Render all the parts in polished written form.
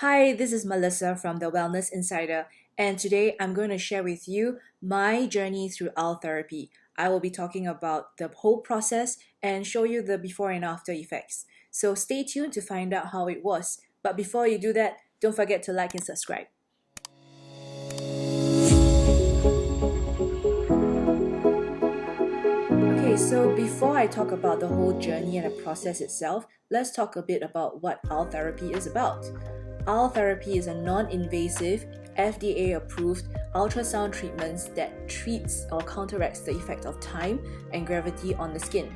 Hi, this is Melissa from the Wellness Insider, and today I'm going to share with you my journey through Ultherapy. I will be talking about the whole process and show you the before and after effects. So stay tuned to find out how it was. But before you do that, don't forget to like and subscribe. Okay, so before I talk about the whole journey and the process itself, let's talk a bit about what Ultherapy is about. Ultherapy is a non-invasive, FDA-approved ultrasound treatments that treats or counteracts the effect of time and gravity on the skin.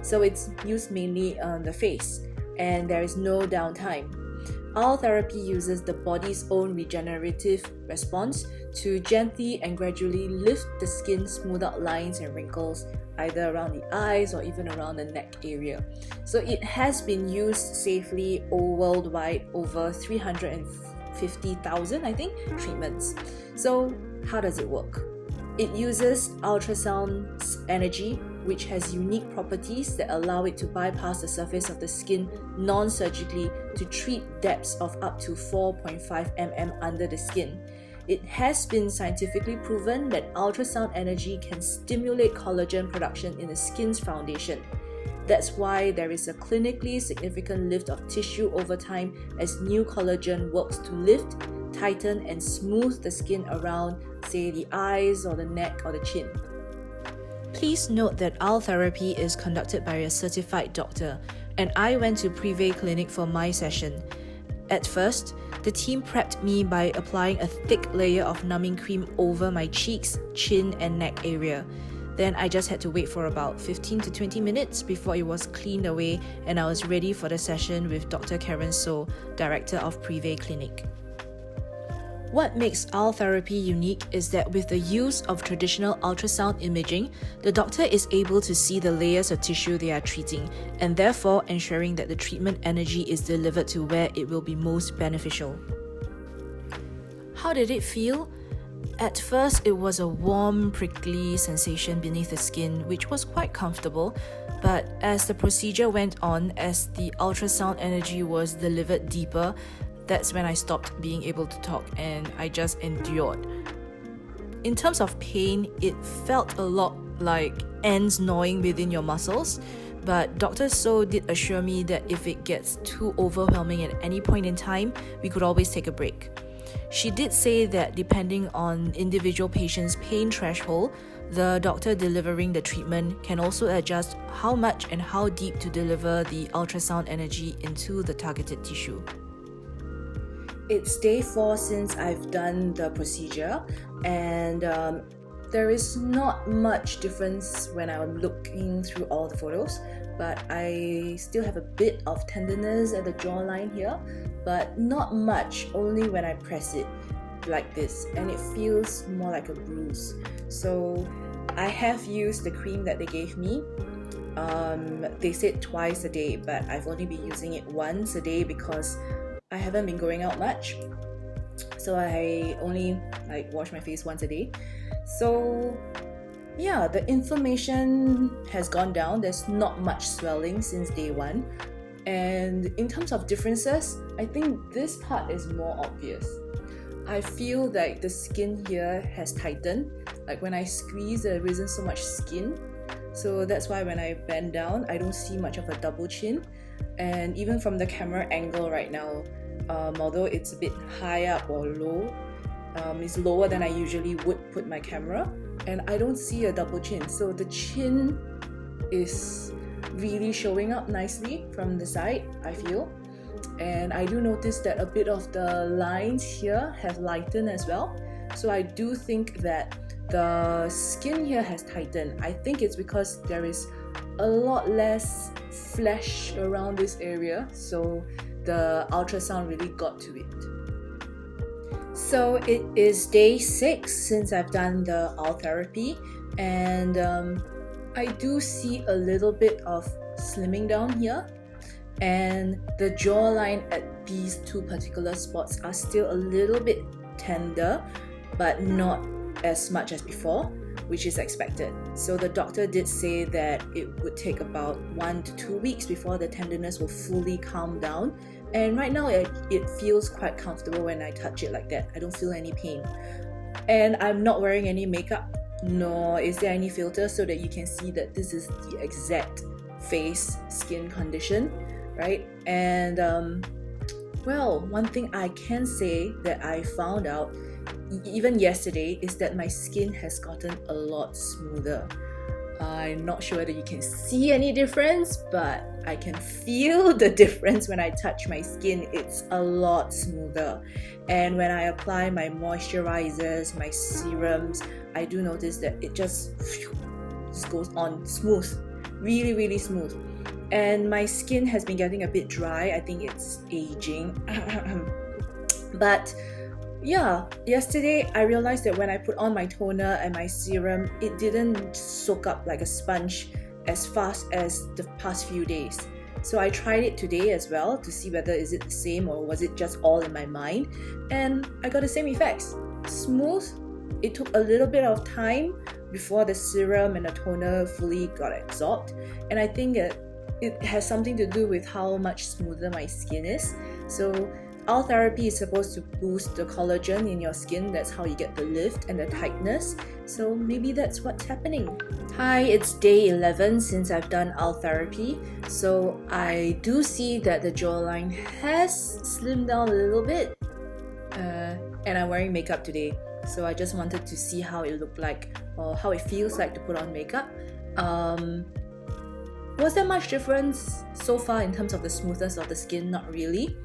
So it's used mainly on the face, and there is no downtime. Ultherapy uses the body's own regenerative response to gently and gradually lift the skin, smooth out lines and wrinkles, either around the eyes or even around the neck area. So it has been used safely worldwide, over 350,000, I think, treatments. So how does it work? It uses ultrasound energy, which has unique properties that allow it to bypass the surface of the skin non-surgically to treat depths of up to 4.5 mm under the skin. It has been scientifically proven that ultrasound energy can stimulate collagen production in the skin's foundation. That's why there is a clinically significant lift of tissue over time as new collagen works to lift, tighten, and smooth the skin around, say, the eyes or the neck or the chin. Please note that Ultherapy is conducted by a certified doctor, and I went to Privé clinic for my session. At first, the team prepped me by applying a thick layer of numbing cream over my cheeks, chin, and neck area. Then I just had to wait for about 15 to 20 minutes before it was cleaned away and I was ready for the session with Dr. Karen So, director of Privé Clinic. What makes Ultherapy unique is that with the use of traditional ultrasound imaging, the doctor is able to see the layers of tissue they are treating and therefore ensuring that the treatment energy is delivered to where it will be most beneficial. How did it feel? At first, it was a warm, prickly sensation beneath the skin, which was quite comfortable, but as the procedure went on, as the ultrasound energy was delivered deeper, that's when I stopped being able to talk and I just endured. In terms of pain, it felt a lot like ants gnawing within your muscles, but Dr. So did assure me that if it gets too overwhelming at any point in time, we could always take a break. She did say that depending on individual patient's pain threshold, the doctor delivering the treatment can also adjust how much and how deep to deliver the ultrasound energy into the targeted tissue. It's day 4 since I've done the procedure, and there is not much difference when I'm looking through all the photos, but I still have a bit of tenderness at the jawline here, but not much, only when I press it like this, and it feels more like a bruise. So I have used the cream that they gave me. They said twice a day, but I've only been using it once a day because I haven't been going out much, so I only wash my face once a day. So yeah, the inflammation has gone down. There's not much swelling since day 1, and in terms of differences, I think this part is more obvious. I feel like the skin here has tightened. Like when I squeeze, there isn't so much skin, so that's why when I bend down, I don't see much of a double chin. And even from the camera angle right now, although it's a bit high up or low, it's lower than I usually would put my camera, and I don't see a double chin. So the chin is really showing up nicely from the side, I feel. And I do notice that a bit of the lines here have lightened as well. So I do think that the skin here has tightened. I think it's because there is a lot less flesh around this area, so the ultrasound really got to it. So it is day 6 since I've done the Ultherapy, and I do see a little bit of slimming down here, and the jawline at these 2 particular spots are still a little bit tender, but not as much as before, which is expected. So the doctor did say that it would take about 1 to 2 weeks before the tenderness will fully calm down And right now it feels quite comfortable when I touch it like that. I don't feel any pain. And I'm not wearing any makeup, nor is there any filter, so that you can see that this is the exact face skin condition, right? And well, one thing I can say that I found out even yesterday is that my skin has gotten a lot smoother. I'm not sure whether you can see any difference, but I can feel the difference when I touch my skin. It's a lot smoother. And when I apply my moisturizers, my serums, I do notice that it just goes on smooth, really, really smooth. And my skin has been getting a bit dry. I think it's aging. But yeah, yesterday I realized that when I put on my toner and my serum, it didn't soak up like a sponge as fast as the past few days. So I tried it today as well to see whether is it the same or was it just all in my mind, and I got the same effects. Smooth. It took a little bit of time before the serum and the toner fully got absorbed, and I think it has something to do with how much smoother my skin is. So Ultherapy is supposed to boost the collagen in your skin. That's how you get the lift and the tightness. So maybe that's what's happening. Hi, it's day 11 since I've done Ultherapy. So I do see that the jawline has slimmed down a little bit. And I'm wearing makeup today. So I just wanted to see how it looked like or how it feels like to put on makeup. Was there much difference so far in terms of the smoothness of the skin? Not really.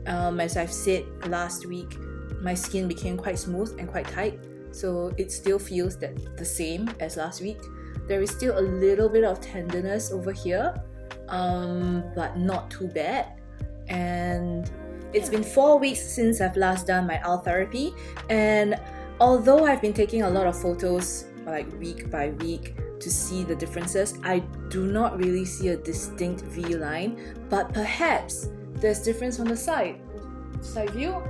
As I've said last week, my skin became quite smooth and quite tight, so it still feels the same as last week. There is still a little bit of tenderness over here, but not too bad. And it's been 4 weeks since I've last done my Ultherapy, and although I've been taking a lot of photos like week by week to see the differences, I do not really see a distinct V-line, but perhaps there's difference on the side view.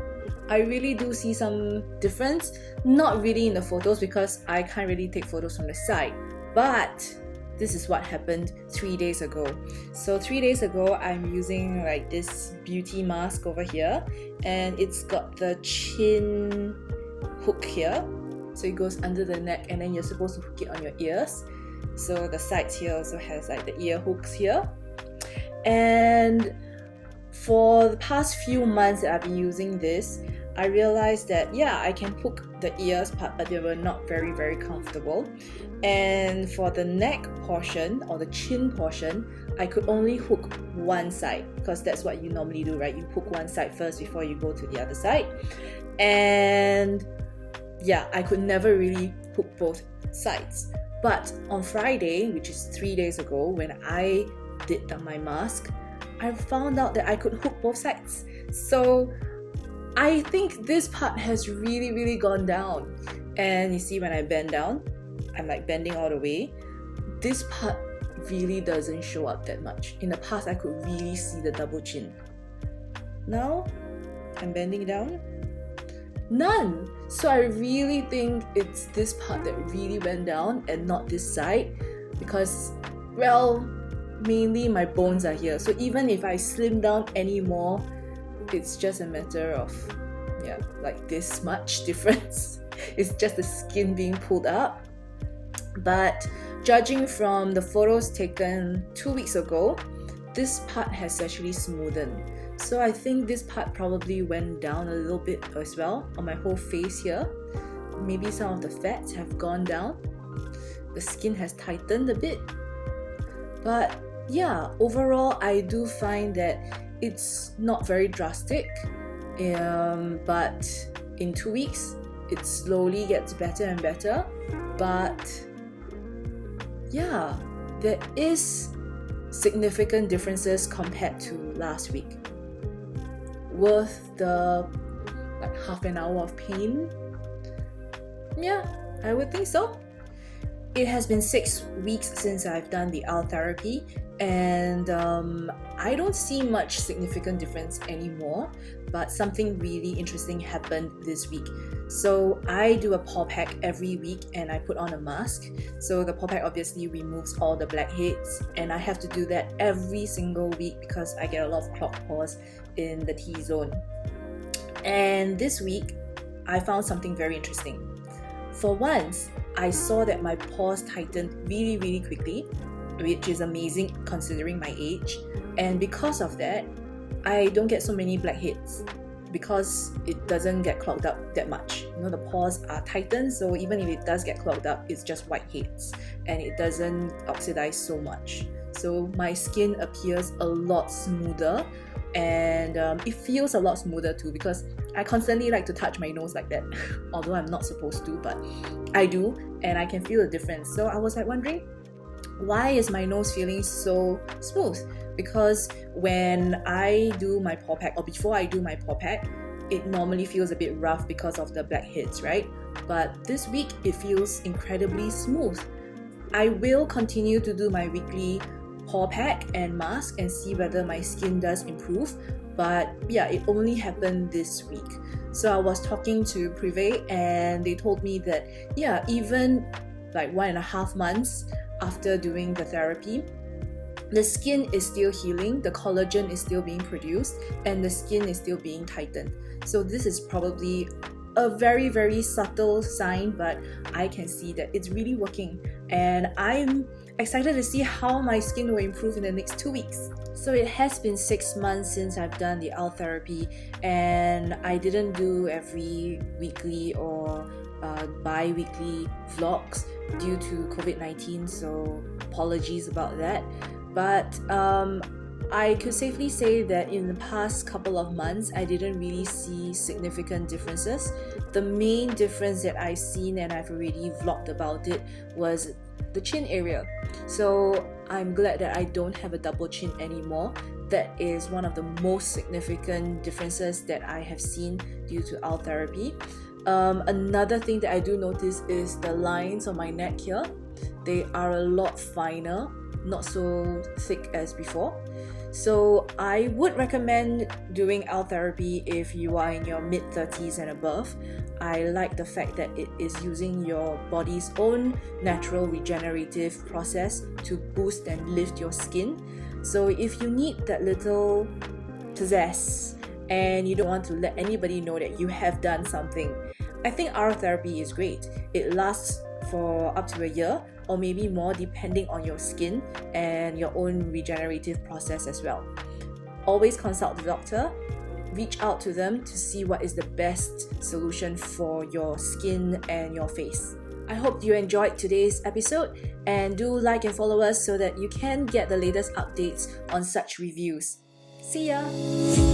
I really do see some difference, not really in the photos because I can't really take photos from the side, but this is what happened 3 days ago. So 3 days ago, I'm using like this beauty mask over here, and it's got the chin hook here, so it goes under the neck, and then you're supposed to hook it on your ears. So the sides here also has like the ear hooks here. And for the past few months that I've been using this, I realized that yeah, I can hook the ears part, but they were not very, very comfortable. And for the neck portion or the chin portion, I could only hook one side because that's what you normally do, right? You hook one side first before you go to the other side. And yeah, I could never really hook both sides. But on Friday, which is 3 days ago, when I did my mask, I found out that I could hook both sides. So I think this part has really, really gone down. And you see when I bend down, I'm like bending all the way. This part really doesn't show up that much. In the past, I could really see the double chin. Now, I'm bending down. None. So I really think it's this part that really went down and not this side, because, well, mainly my bones are here. So even if I slim down anymore, it's just a matter of, yeah, like this much difference. It's just the skin being pulled up. But judging from the photos taken 2 weeks ago, this part has actually smoothened. So I think this part probably went down a little bit as well on my whole face here. Maybe some of the fats have gone down. The skin has tightened a bit. But yeah, overall I do find that it's not very drastic. But in 2 weeks, it slowly gets better and better. But yeah, there is significant differences compared to last week. Worth the like half an hour of pain? Yeah, I would think so. It has been 6 weeks since I've done the Ultherapy, and I don't see much significant difference anymore, but something really interesting happened this week. So I do a pore pack every week and I put on a mask. So the pore pack obviously removes all the blackheads, and I have to do that every single week because I get a lot of clogged pores in the T-zone. And this week, I found something very interesting. For once, I saw that my pores tightened really, really quickly, which is amazing considering my age. And because of that, I don't get so many blackheads because it doesn't get clogged up that much. The pores are tightened, so even if it does get clogged up, it's just whiteheads and it doesn't oxidize so much. So my skin appears a lot smoother, and it feels a lot smoother too, because I constantly like to touch my nose like that, although I'm not supposed to, but I do, and I can feel the difference. So I was like wondering, why is my nose feeling so smooth? Because when I do my pore pack, or before I do my pore pack, it normally feels a bit rough because of the blackheads, right? But this week, it feels incredibly smooth. I will continue to do my weekly pore pack and mask and see whether my skin does improve. But yeah, it only happened this week. So I was talking to Privé and they told me that even like 1.5 months after doing the therapy, the skin is still healing, the collagen is still being produced, and the skin is still being tightened. So this is probably a very, very subtle sign, but I can see that it's really working. And I'm excited to see how my skin will improve in the next 2 weeks. So it has been 6 months since I've done the Ultherapy, and I didn't do every weekly or bi-weekly vlogs due to COVID-19, so apologies about that. But I could safely say that in the past couple of months, I didn't really see significant differences. The main difference that I've seen, and I've already vlogged about it, was the chin area. So I'm glad that I don't have a double chin anymore. That is one of the most significant differences that I have seen due to Ultherapy. Another thing that I do notice is the lines on my neck here. They are a lot finer, not so thick as before. So I would recommend doing Ultherapy if you are in your mid-30s and above. I like the fact that it is using your body's own natural regenerative process to boost and lift your skin. So if you need that little pizzazz and you don't want to let anybody know that you have done something, I think Ultherapy is great. It lasts for up to a year or maybe more, depending on your skin and your own regenerative process as well. Always consult the doctor, reach out to them to see what is the best solution for your skin and your face. I hope you enjoyed today's episode, and do like and follow us so that you can get the latest updates on such reviews. See ya!